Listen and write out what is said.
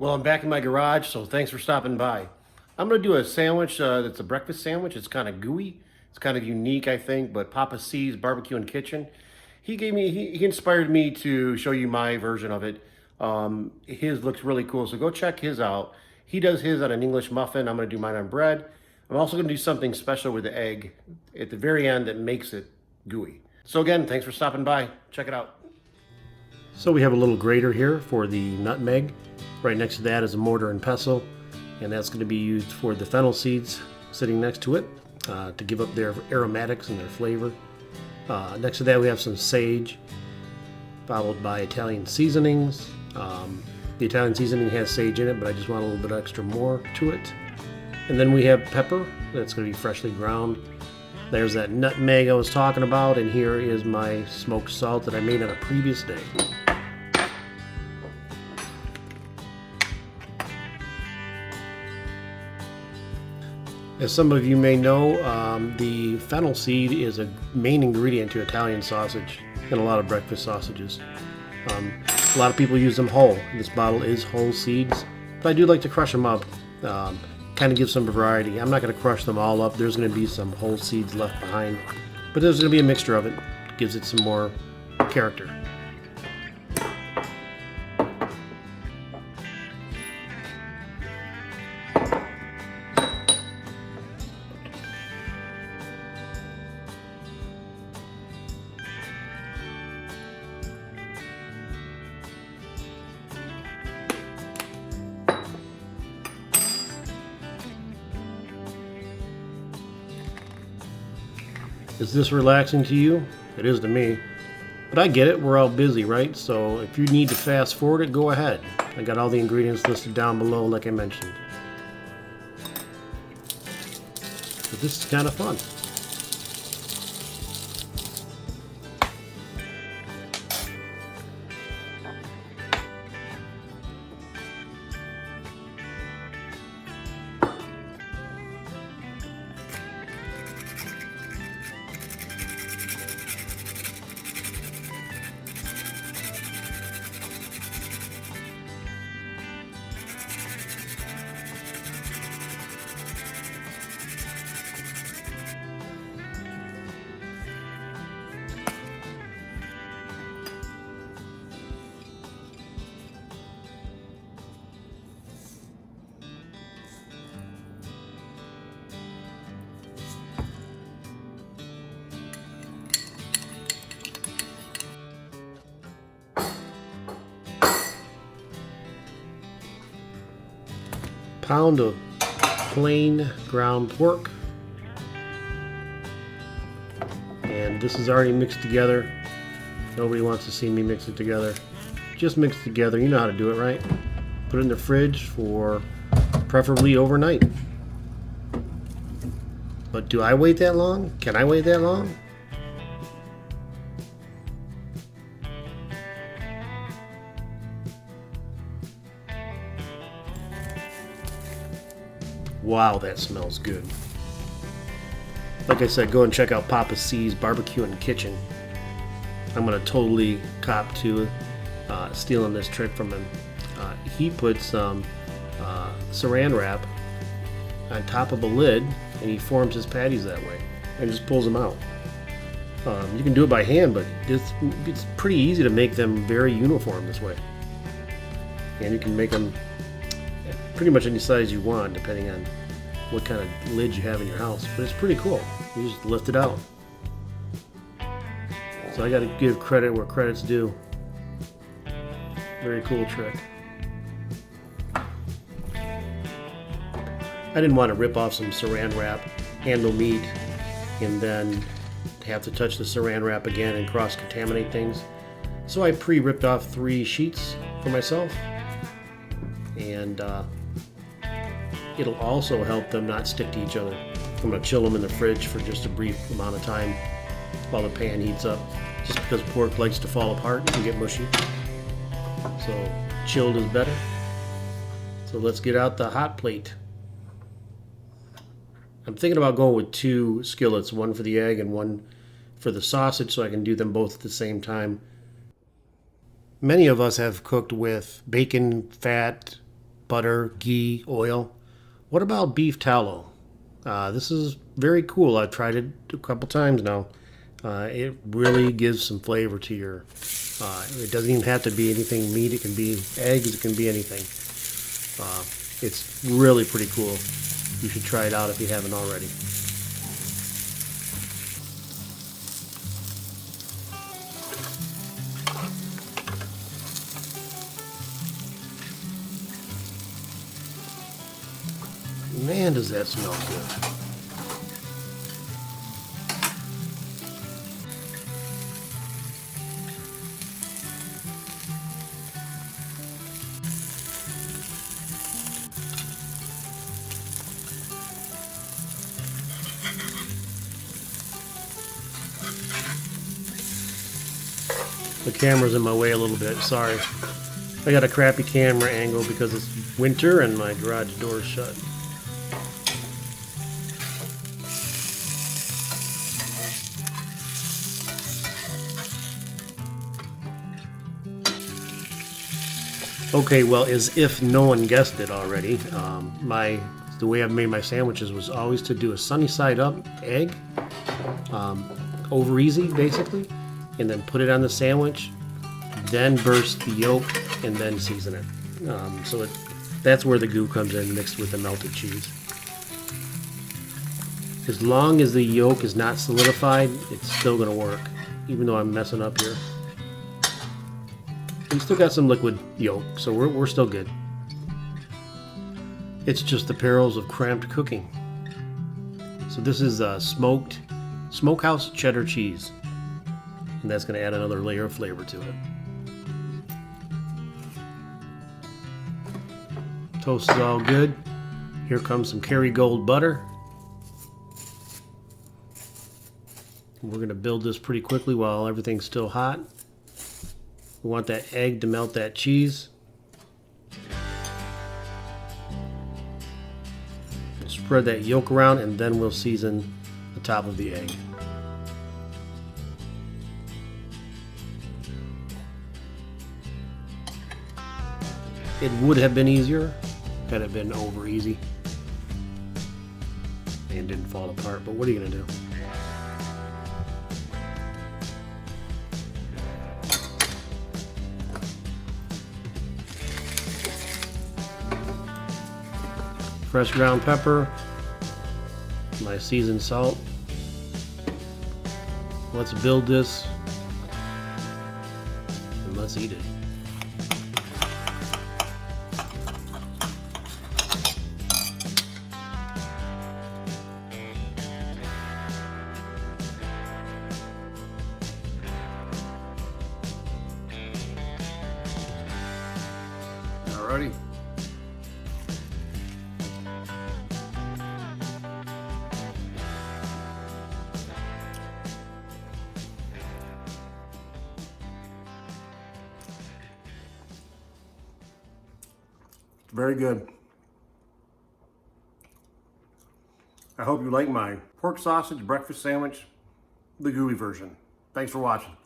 Well, I'm back in my garage, so thanks for stopping by. I'm going to do a sandwich that's a breakfast sandwich. It's kind of gooey. It's kind of unique, I think, but Papa C's BBQ and Kitchen, he inspired me to show you my version of it. His looks really cool, so go check his out. He does his on an English muffin. I'm going to do mine on bread. I'm also going to do something special with the egg at the very end that makes it gooey. So again, thanks for stopping by. Check it out. So we have a little grater here for the nutmeg. Right next to that is a mortar and pestle, and that's going to be used for the fennel seeds sitting next to it to give up their aromatics and their flavor. Next to that we have some sage, followed by Italian seasonings. The Italian seasoning has sage in it, but I just want a little bit extra more to it. And then we have pepper that's going to be freshly ground. There's that nutmeg I was talking about, and here is my smoked salt that I made on a previous day. As some of you may know, the fennel seed is a main ingredient to Italian sausage and a lot of breakfast sausages. A lot of people use them whole. This bottle is whole seeds, but I do like to crush them up, kind of give some variety. I'm not going to crush them all up. There's going to be some whole seeds left behind, but there's going to be a mixture of it. Gives it some more character. Is this relaxing to you? It is to me. But I get it, we're all busy, right? So if you need to fast forward it, go ahead. I got all the ingredients listed down below like I mentioned. But this is kind of fun. Pound of plain ground pork, and this is already mixed together. Nobody wants to see me mix it together. Just mix it together. You know how to do it, right? Put it in the fridge for preferably overnight. But do I wait that long? Can I wait that long? Wow, that smells good. Like I said, go and check out Papa C's BBQ and Kitchen. I'm going to totally cop to stealing this trick from him. He puts some saran wrap on top of a lid, and he forms his patties that way and just pulls them out. You can do it by hand, but it's pretty easy to make them very uniform this way. And you can make them pretty much any size you want, depending on what kind of lid you have in your house. But it's pretty cool. You just lift it out. So I got to give credit where credit's due. Very cool trick. I didn't want to rip off some saran wrap, handle meat, and then have to touch the saran wrap again and cross-contaminate things. So I pre-ripped off 3 sheets for myself. And it'll also help them not stick to each other. I'm going to chill them in the fridge for just a brief amount of time while the pan heats up, just because pork likes to fall apart and get mushy. So chilled is better. So let's get out the hot plate. I'm thinking about going with 2 skillets, one for the egg and one for the sausage, so I can do them both at the same time. Many of us have cooked with bacon fat, butter, ghee, oil. What about beef tallow? This is very cool. I've tried it a couple times now. It really gives some flavor to your, it doesn't even have to be anything meat. It can be eggs. It can be anything. It's really pretty cool. You should try it out if you haven't already. Man, does that smell good. The camera's in my way a little bit, sorry. I got a crappy camera angle because it's winter and my garage door is shut. Okay, well, as if no one guessed it already, the way I've made my sandwiches was always to do a sunny side up egg, over easy basically, and then put it on the sandwich, then burst the yolk, and then season it. That's where the goo comes in, mixed with the melted cheese. As long as the yolk is not solidified, it's still going to work, even though I'm messing up here. We still got some liquid yolk, so we're still good. It's just the perils of cramped cooking. So this is smoked smokehouse cheddar cheese, and that's going to add another layer of flavor to it. Toast is all good. Here comes some Kerrygold butter. We're going to build this pretty quickly while everything's still hot. We want that egg to melt that cheese. Spread that yolk around, and then we'll season the top of the egg. It would have been easier had it been over easy and didn't fall apart, but what are you going to do? Fresh ground pepper, my seasoned salt. Let's build this and let's eat it. Alrighty. Very good. I hope you like my pork sausage breakfast sandwich, the gooey version. Thanks for watching.